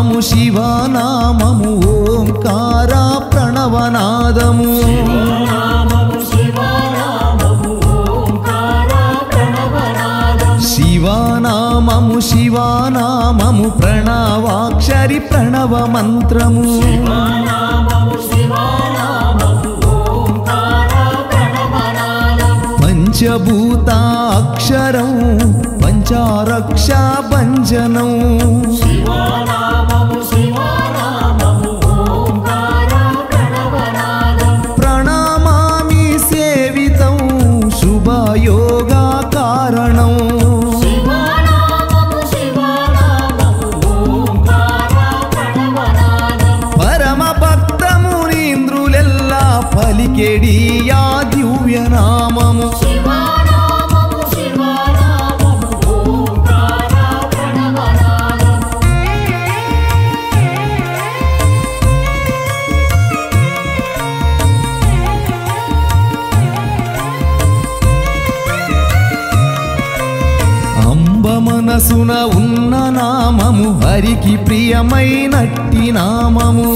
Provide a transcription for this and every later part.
శివనామము శివనామము ఓంకార ప్రణవనాదము శివనామము శివనామము ప్రణవాక్షరి ప్రణవ మంత్రము పంచభూతాక్షరం పంచారక్ష భంజనం ప్రణమామి సేవితం శుభయోగా కారణం పరమ భక్త మునీంద్రులెల్లా పలికెడియా దివ్యనామము మనసున ఉన్న నామము హరికి ప్రియమైనట్టి నామము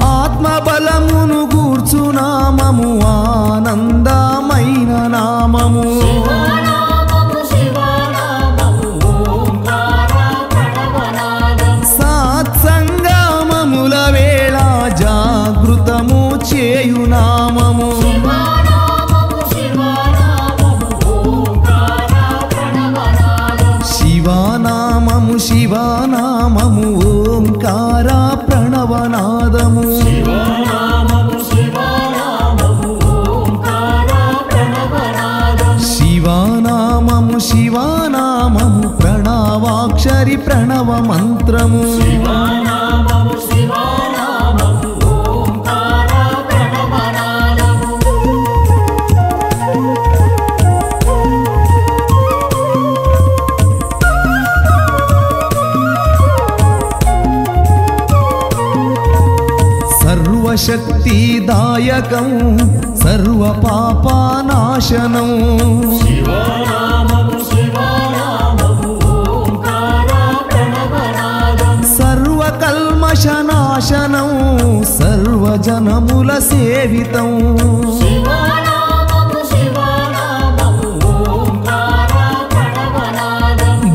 ఆత్మబలమును గూర్చు నామము ఆనందమైన నామము సత్సంగమముల వేళ జాగృతము చేయు నామము శివనామము శివనామము ఓంకార ప్రణవనాదము శివనామము శివనామము ప్రణవాక్షరి ప్రణవ మంత్రము శక్తిదాయకం సర్వ పాపనాశనం సర్వ కల్మషనాశనం సర్వజనముల సేవితం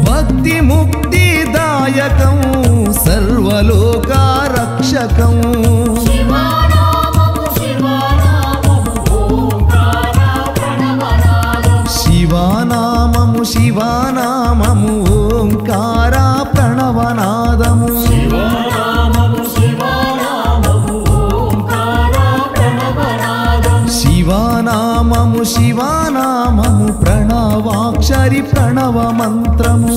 భక్తి ముక్తిదాయకం సర్వలోక రక్షకం శివనామము శివనామము ఓంకార ప్రణవనాదము శివనామము శివనామము ప్రణవాక్షరి ప్రణవ మంత్రము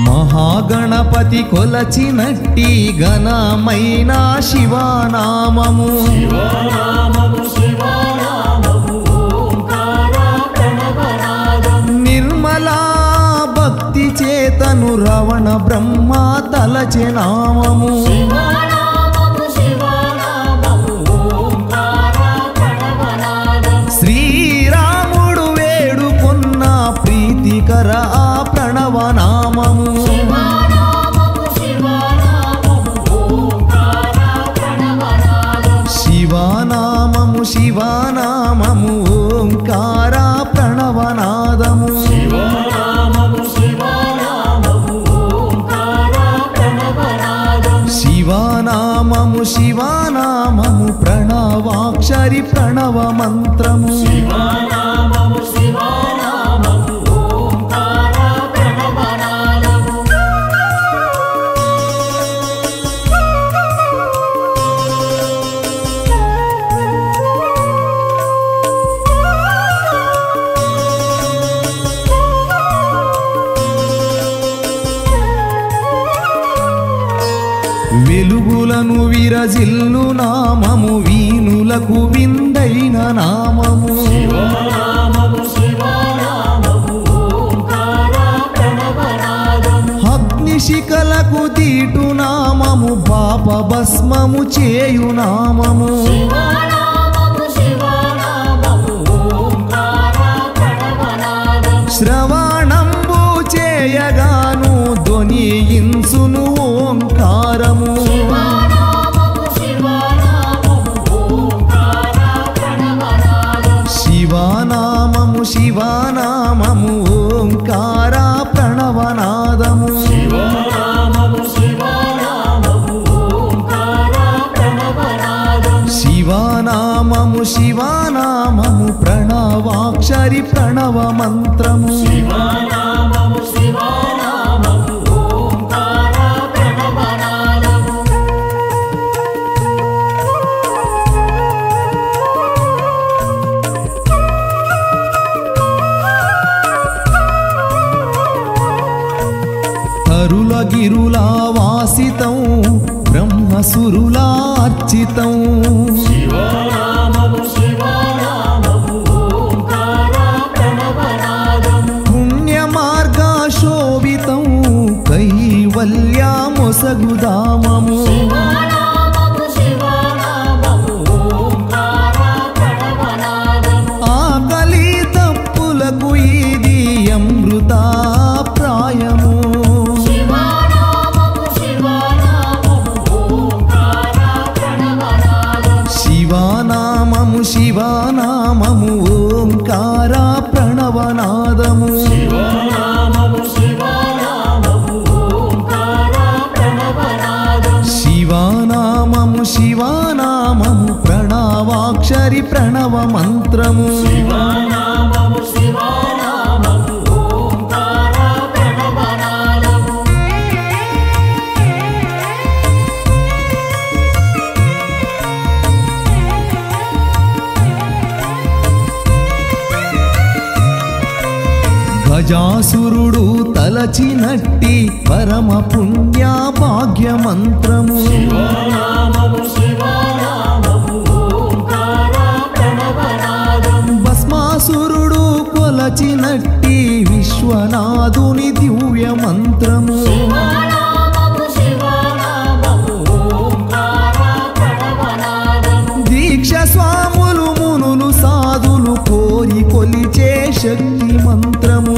మహాగణపతి కొలచినట్టి ఘనమైన శివనామము నిర్మలా భక్తి చేతను రవణ బ్రహ్మ తలచె నామము శ్రీరాముడు వేడుకొన్న ప్రీతికర ఆ ప్రణవనామము శివనామము శివనామము ఓంకార ప్రణవనాదము శివనామము శివనామము ప్రణవాక్షరి ప్రణవ మంత్రము వెలుగు వెలుగులను విరజిల్లు నామము వీనులకు విందైన నామము అగ్నిశిఖలకు తీటు నామము పాప భస్మము చేయు నామము శ్రవణంబు చేయగాను ధ్వనియించును ఓంకారము శివానామము శివానామము ఓంకార ప్రణవనాదము శివానామము శివానామము ప్రణవాక్షరి ప్రణవ మంత్రము తరుల గిరులా వాసితం బ్రహ్మసురులార్చితం పుణ్య మార్గశోభితం కైవల్యమొసగుదామము ఆకలి తప్పులకు ఇది అమృత ప్రాయము శివానామము శివానామము ఓంకార ప్రణవనాదము శివానామము శివానామము ప్రణవాక్షరి ప్రణవ మంత్రము గజాసురుడు తలచినట్టి పరమ పుణ్య భాగ్య మంత్రము భస్మాసురుడు కొలచినట్టి విశ్వనాథుని దివ్య మంత్రము దీక్ష స్వాములు మునులు సాధులు కోరి కొలిచే శక్తి మంత్రము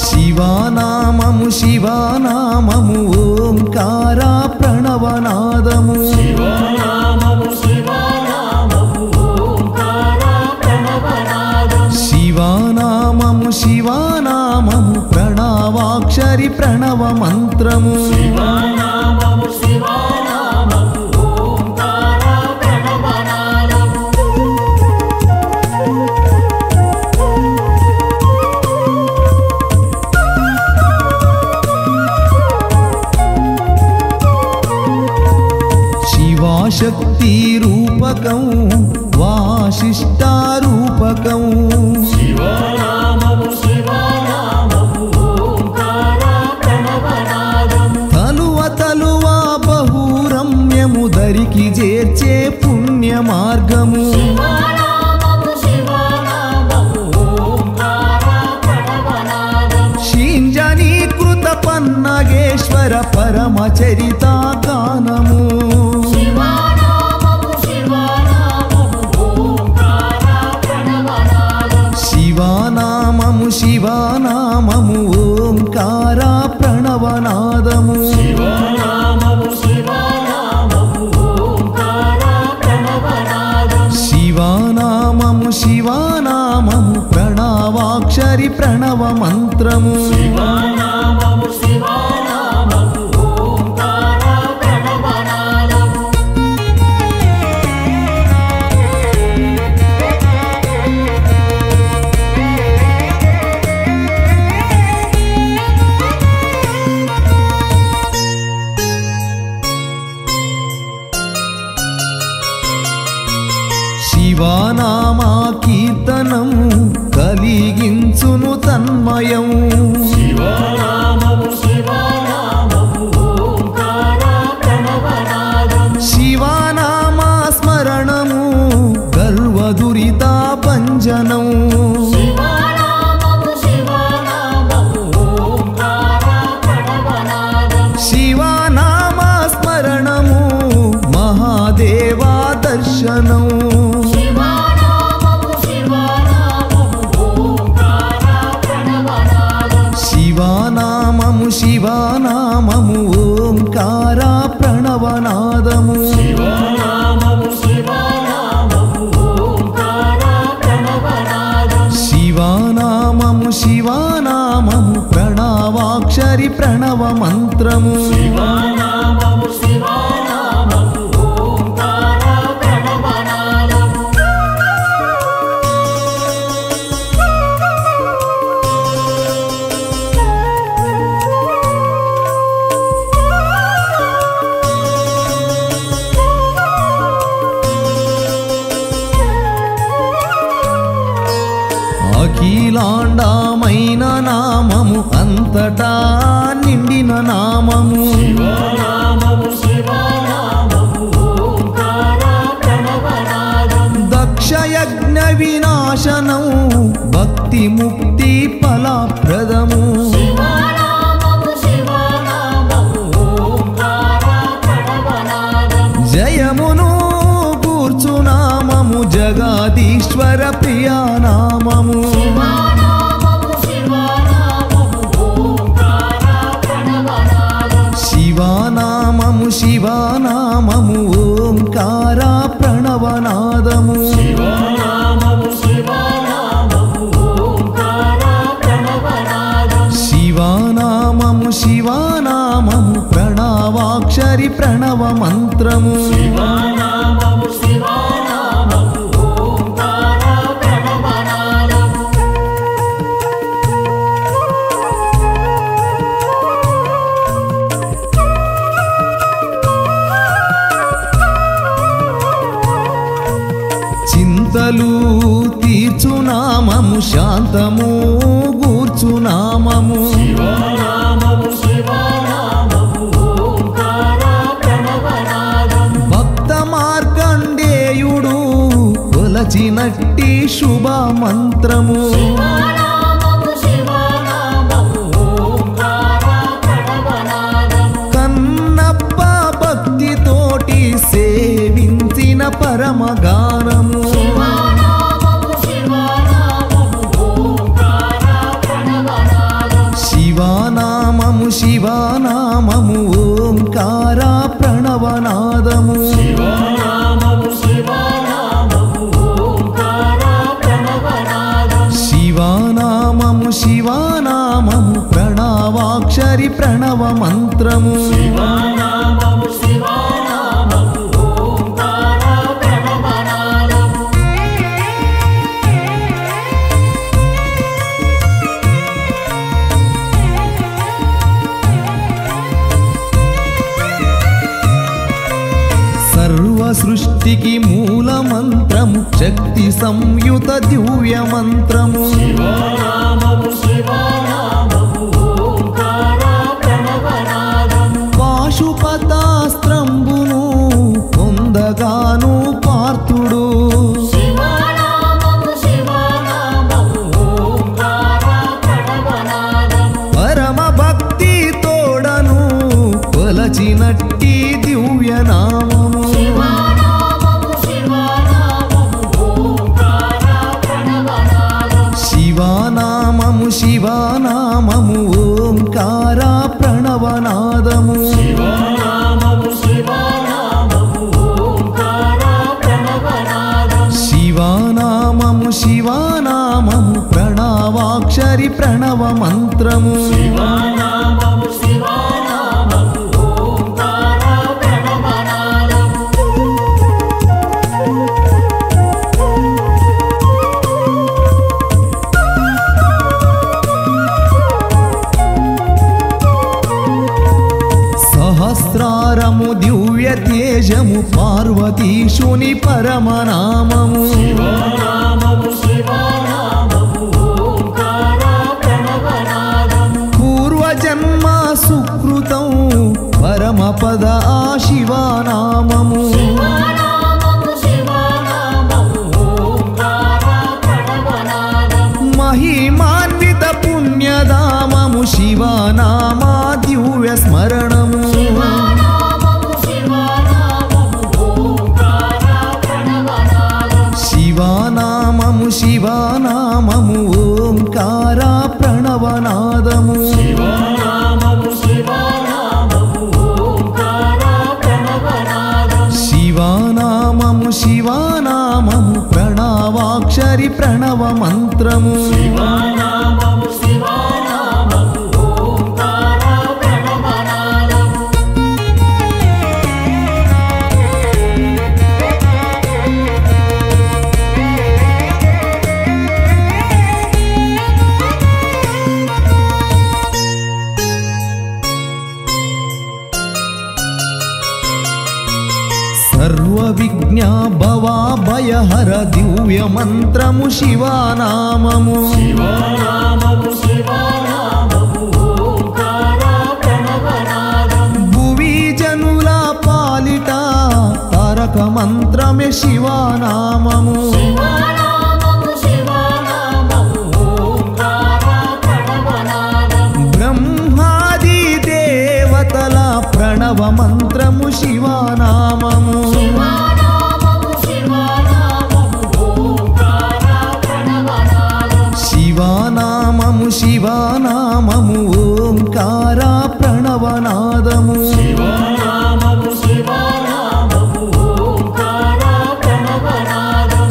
శివానామము శివానామము ఓంకార ప్రణవనాదము శివానామము శివానామము ప్రణవాక్షరి ప్రణవ మంత్రము శక్తి రూపకం వాసిష్టారూపకం తలువ తలువ బహురమ్యము దరికి చేర్చే పుణ్య మార్గము శీంజనీకృత పన్నగేశ్వర పరమచరిత గానము శివానామము శివానామము ఓంకార ప్రణవనాదము శివానామము శివానామము ప్రణవాక్షరి ప్రణవ మంత్రము శివానామము శివానామము ఓంకార ప్రణవనాదము శివనామము ఓంకార ప్రణవనాదము శివనామము శివనామము ప్రణవాక్షరి ప్రణవ మంత్రము అఖిలాండమైన నామము అంతటా నిండిన నామము దక్షయజ్ఞ వినాశనం భక్తి ముక్తి ఫలప్రదము జయమును కూర్చునామము జగదీశ్వర ప్రియానామము శివనామము శివనామము ఓంకార ప్రణవనాదము శివనామము శివనామము ప్రణవాక్షరి ప్రణవ మంత్రము చింతలు తీర్చునామము శాంతము గూర్చునామము భక్త మార్కండేయుడు కొలచినట్టి శుభ మంత్రము కన్నప్ప భక్తితోటి సేవించిన పరమగానము శివనామము శివనామము ఓంకార ప్రణవనాదము శివనామము శివనామము ప్రణవాక్షరి ప్రణవ మంత్రము సృష్టికి మూల మంత్రము శక్తి సంయుత దివ్య మంత్రము పాశుపతాస్త్రంబును పొందగాను పార్థుడు పరమ భక్తి తోడను కొలచినట్టి దివ్య నామము శివనామము శివనామము ఓంకార ప్రణవనాదము శివనామము శివనామము ప్రణవాక్షరి ప్రణవ మంత్రము సహస్రారము దివ్య తేజము పార్వతీశుని పరమనామము పూర్వజన్మ సుకృతం పరమపద శివనామము మహిమాన్విత పుణ్యధామము శివనామా దివ్య స్మరణము శివనామము శివనామము ఓంకార ప్రణవనాదము మంత్రము సర్వ విఘ్న భవ భయహర దివ్య మంత్రము శివనామము భువి జనుల పాలిట తారక మంత్రమే శివనామము బ్రహ్మాది దేవతల ప్రణవ మంత్రము శివనామము శివనామము శివనామము ఓంకార ప్రణవనాదము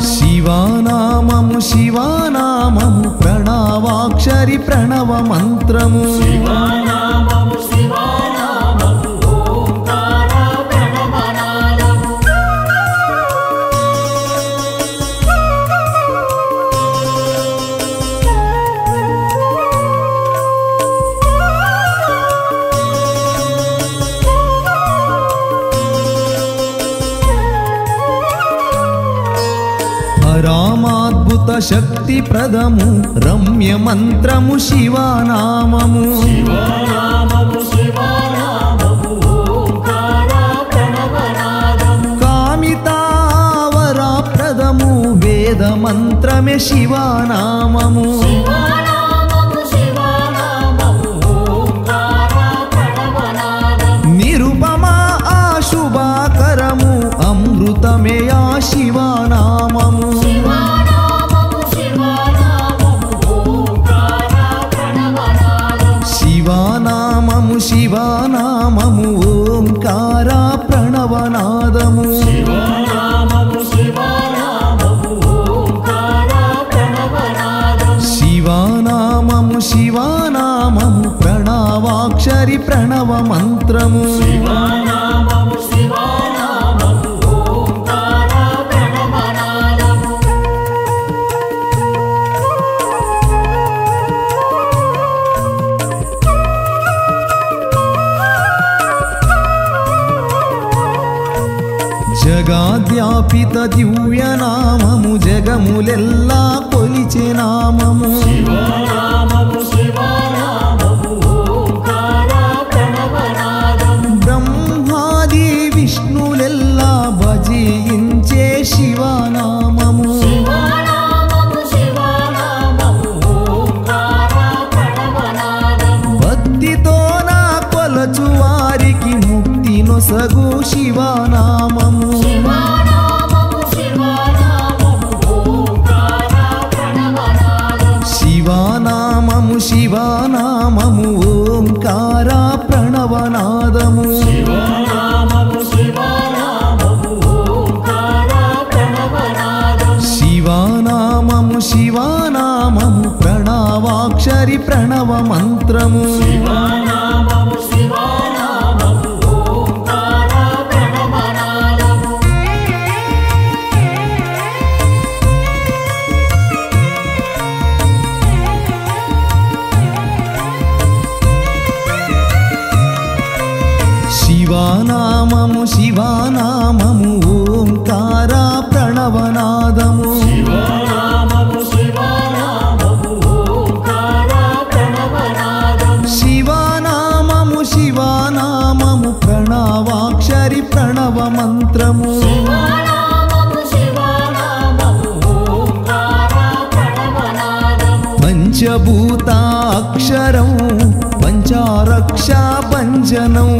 శివనామము శివనామము ప్రణవాక్షరి ప్రణవ మంత్రము రామాద్భుత శక్తి ప్రదము రమ్య మంత్రము శివనామము కామితావర ప్రదము వేద మంత్రమే శివనామము నిరుపమా ఆశుభాకరము అమృతమే ఆ శివనామము శివనామము శివనామము ఓంకార ప్రణవనాదము శివనామము శివనామము ప్రణవాక్షరి ప్రణవ మంత్రము జగాద్యాపిత దివ్య నామము జగములెల్లా కొలిచే నామము బ్రహ్మాది విష్ణులెల్లా భజించే శివనామము భక్తితో నా కొలచు వారికి ముక్తి నొసగు శివనామము శివనామము శివనామము ఓంకార ప్రణవనాదము శివనామము శివనామము ప్రణవాక్షరి ప్రణవ మంత్రము శివనామము శివనామము ఓంకార ప్రణవనాదము శివనామము శివనామము ప్రణవాక్షరి ప్రణవ మంత్రము పంచభూతాక్షరం పంచారక్ష భంజనం